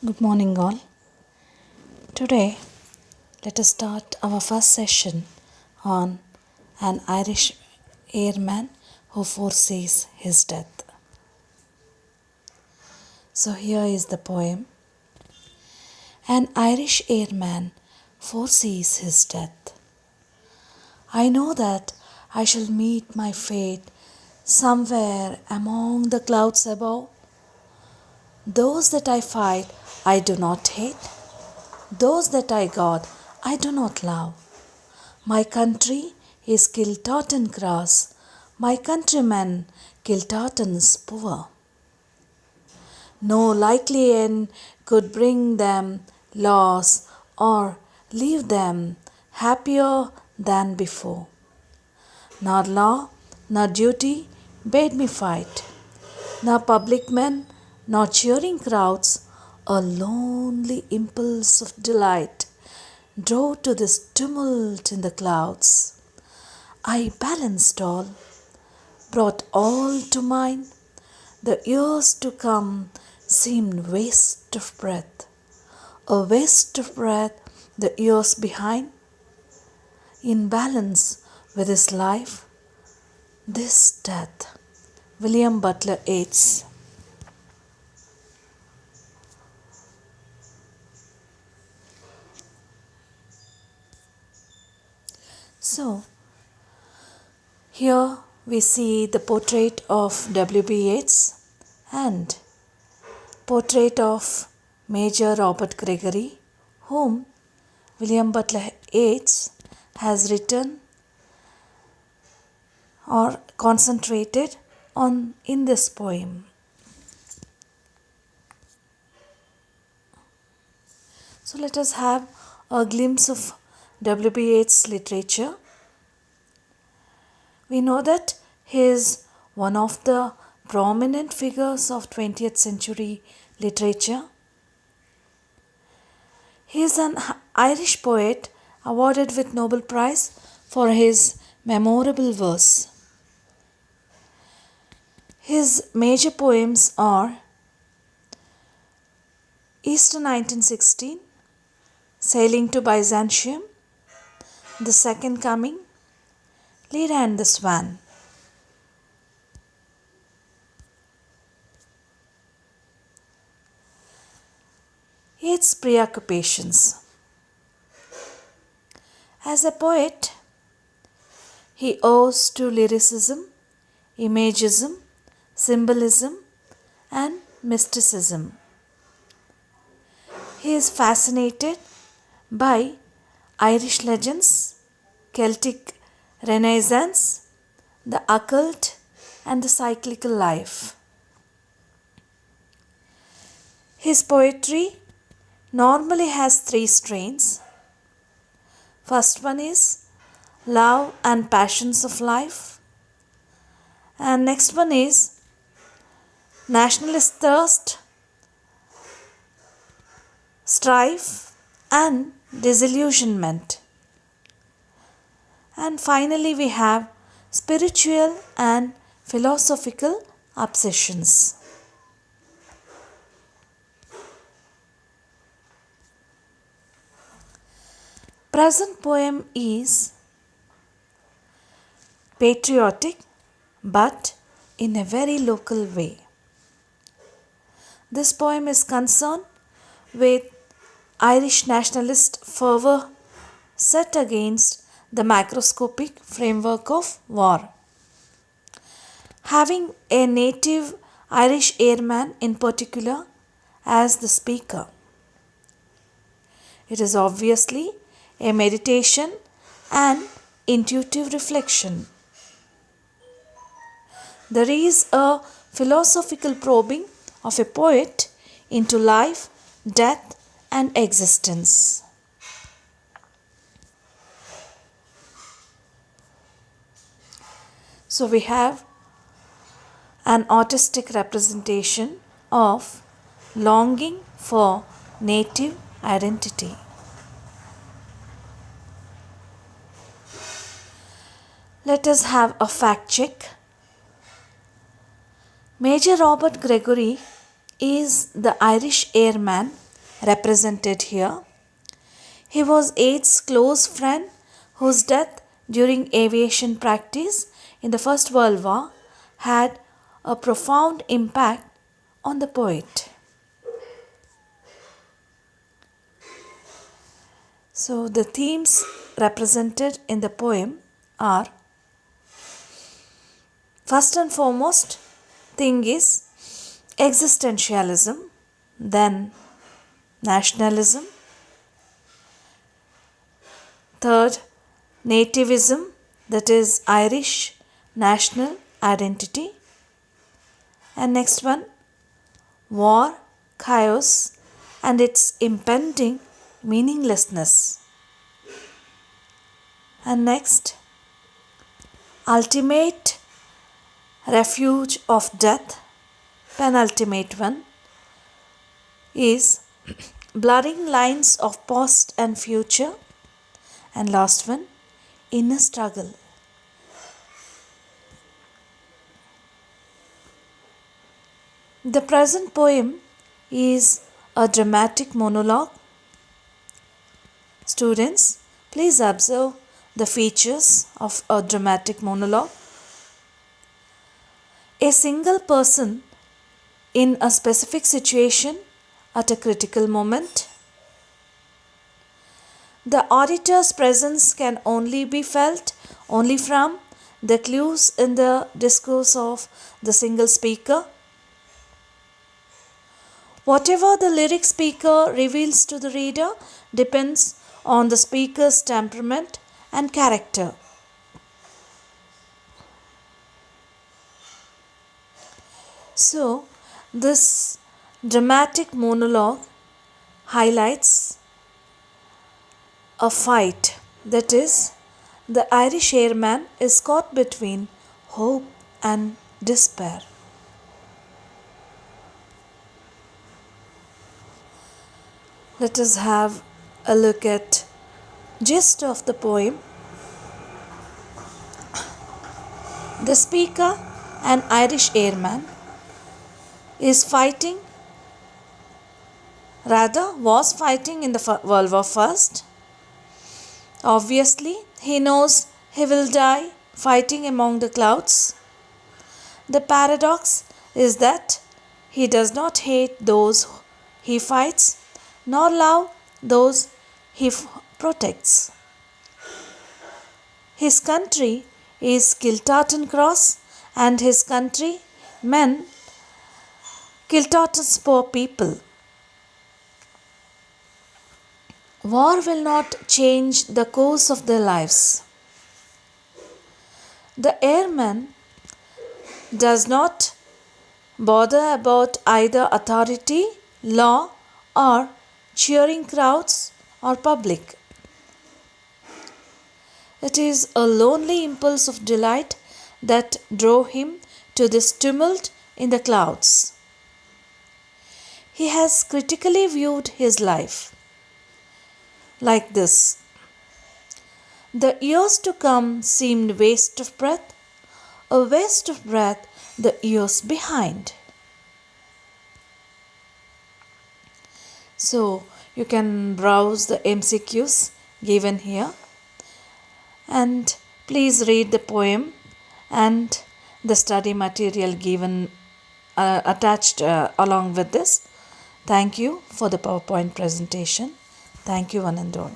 Good morning, all. Today, let us start our first session on an Irish airman who foresees his death. So, here is the poem. An Irish airman foresees his death. I know that I shall meet my fate somewhere among the clouds above. Those that I fight, I do not hate. Those that I guard, I do not love. My country is Kiltartan grass, my countrymen Kiltartan's poor. No likely end could bring them loss or leave them happier than before. Nor law, nor duty bade me fight, nor public men, nor cheering crowds, a lonely impulse of delight drove to this tumult in the clouds. I balanced all, brought all to mind. The years to come seemed waste of breath, a waste of breath the years behind. In balance with his life, this death. William Butler Yeats. So, here we see the portrait of W.B. Yeats and portrait of Major Robert Gregory, whom William Butler Yeats has written or concentrated on in this poem. So let us have a glimpse of W.B. Yeats' literature. We know that he is one of the prominent figures of 20th century literature. He is an Irish poet awarded with Nobel Prize for his memorable verse. His major poems are Easter 1916, Sailing to Byzantium, The Second Coming, Leda and the Swan. Yeats' preoccupations. As a poet, he owes to lyricism, imagism, symbolism, and mysticism. He is fascinated by Irish legends, Celtic Renaissance, the occult, and the cyclical life. His poetry normally has three strains. First one is love and passions of life, and next one is nationalist thirst, strife, and disillusionment. And finally, we have spiritual and philosophical obsessions. Present poem is patriotic but in a very local way. This poem is concerned with Irish nationalist fervour set against the macroscopic framework of war. Having a native Irish airman in particular as the speaker, it is obviously a meditation and intuitive reflection. There is a philosophical probing of a poet into life, death, and existence. So we have an artistic representation of longing for native identity. Let us have a fact check. Major Robert Gregory is the Irish airman represented here. He was Yeats' close friend whose death during aviation practice in the First World War had a profound impact on the poet. So, the themes represented in the poem are, first and foremost thing is existentialism, then nationalism, third nativism, that is Irish national identity, and next one war, chaos and its impending meaninglessness, and next ultimate refuge of death, penultimate one is blurring lines of past and future, and last one inner struggle. The present poem is a dramatic monologue. Students, please observe the features of a dramatic monologue. A single person in a specific situation at a critical moment. The auditor's presence can only be felt only from the clues in the discourse of the single speaker. Whatever the lyric speaker reveals to the reader depends on the speaker's temperament and character. So, this dramatic monologue highlights a fight, that is, the Irish airman is caught between hope and despair. Let us have a look at gist of the poem. The speaker, an Irish airman, was fighting in the World War I. Obviously, he knows he will die fighting among the clouds. The paradox is that he does not hate those he fights, nor love those he protects. His country is Kiltartan Cross, and his country men Kiltartan's poor people. War will not change the course of their lives. The airman does not bother about either authority, law, or cheering crowds or public. It is a lonely impulse of delight that drove him to this tumult in the clouds. He has critically viewed his life like this. The years to come seemed waste of breath, a waste of breath the years behind. So you can browse the MCQs given here, and please read the poem and the study material given attached along with this. Thank you for the PowerPoint presentation. Thank you, one and all.